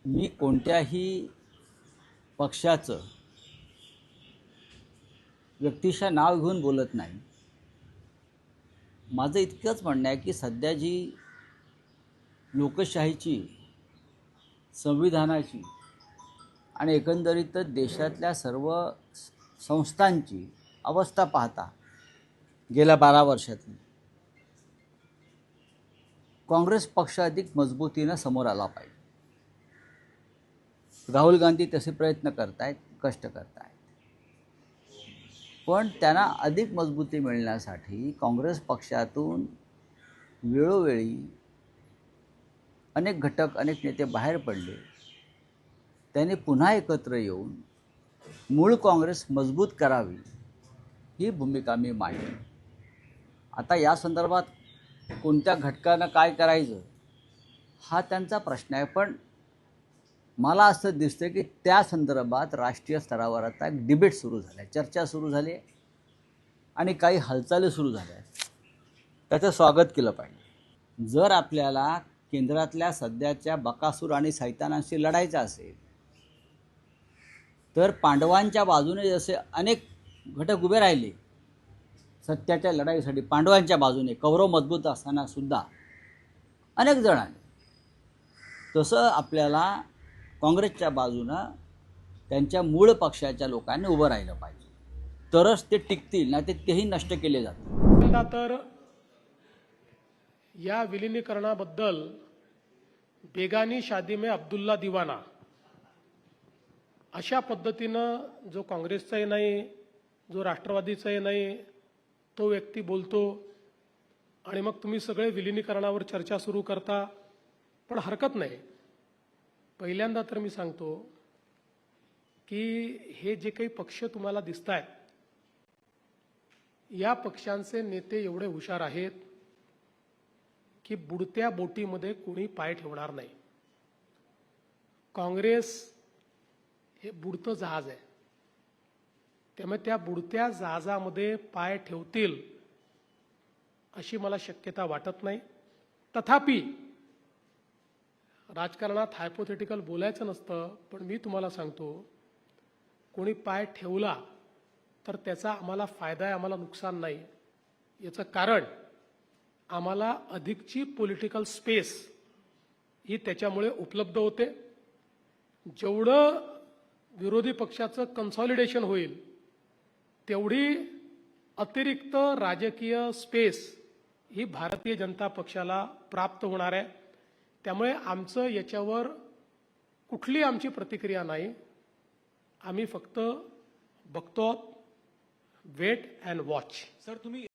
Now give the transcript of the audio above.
मी कोणत्याही पक्षाचं व्यक्तिशः नाव घेऊन बोलत नाही. माझं इतकंच म्हणणं आहे की सध्या जी लोकशाहीची, संविधानाची आणि एकंदरीतच देशातल्या सर्व संस्थांची अवस्था पाहता गेल्या 12 वर्षातली काँग्रेस पक्ष अधिक मजबूतीनं समोर आला पाहिजे. राहुल गांधी तसे प्रयत्न करतायत, कष्ट करतायत, पण त्यांना अधिक मजबूती मिळण्यासाठी काँग्रेस पक्षातून वेळोवेळी अनेक घटक, अनेक नेते बाहेर पडले. त्यांनी पुन्हा एकत्र येऊन मूळ काँग्रेस मजबूत करावी ही भूमिका मी मांडली. आता या संदर्भात कोणत्या घटकानं काय करायचं हा त्यांचा प्रश्न आहे, पण मला असं दिसतं की त्या संदर्भात राष्ट्रीय स्तरावर आता एक डिबेट सुरू झाला आहे, चर्चा सुरू झाली आहे आणि काही हालचाली सुरू झाल्या आहेत. त्याचं स्वागत केलं पाहिजे. जर आपल्याला केंद्रातल्या सध्याच्या बकासूर आणि सैतानांशी लढायचं असेल तर पांडवांच्या बाजूने जसे अनेक घटक उभे राहिले सत्याच्या लढाईसाठी, पांडवांच्या बाजूने कौरव मजबूत असताना सुद्धा अनेक जण आले, तसं आपल्याला काँग्रेसच्या बाजूनं त्यांच्या मूळ पक्षाच्या लोकांनी उभं राहिलं पाहिजे, तरच ते टिकतील, नाही तर तेही नष्ट केले जातील. तर या विलिनीकरणाबद्दल बेगानी शादी में अब्दुल्ला दिवाना अशा पद्धतीनं जो काँग्रेसचाही नाही, जो राष्ट्रवादीचाही नाही, तो व्यक्ती बोलतो आणि मग तुम्ही सगळे विलिनीकरणावर चर्चा सुरू करता. पण हरकत नाही. पहिल्यांदा तर मी सांगतो की हे जे काही पक्ष तुम्हाला दिसत आहेत, या पक्षांचे नेते एवढे हुशार आहेत की बुडत्या बोटीमध्ये कोणी पाय ठेवणार नाही. काँग्रेस हे बुडतं जहाज आहे, त्यामुळे त्या बुडत्या जहाजामध्ये पाय ठेवतील अशी मला शक्यता वाटत नाही. तथापि राजकारणात हायपोथेटिकल बोलायचं नसतं, पण मी तुम्हाला सांगतो, कोणी पाय ठेवला तर त्याचा आम्हाला फायदा आहे, आम्हाला नुकसान नाही. याचं कारण आम्हाला अधिकची पॉलिटिकल स्पेस ही त्याच्यामुळे उपलब्ध होते. जेवढं विरोधी पक्षाचं कन्सॉलिडेशन होईल तेवढी अतिरिक्त राजकीय स्पेस ही भारतीय जनता पक्षाला प्राप्त होणार आहे. त्यामुळे आमचं याच्यावर कुठली आमची प्रतिक्रिया नाही. आम्ही फक्त बघतो, वेट अँड वॉच. सर, तुम्ही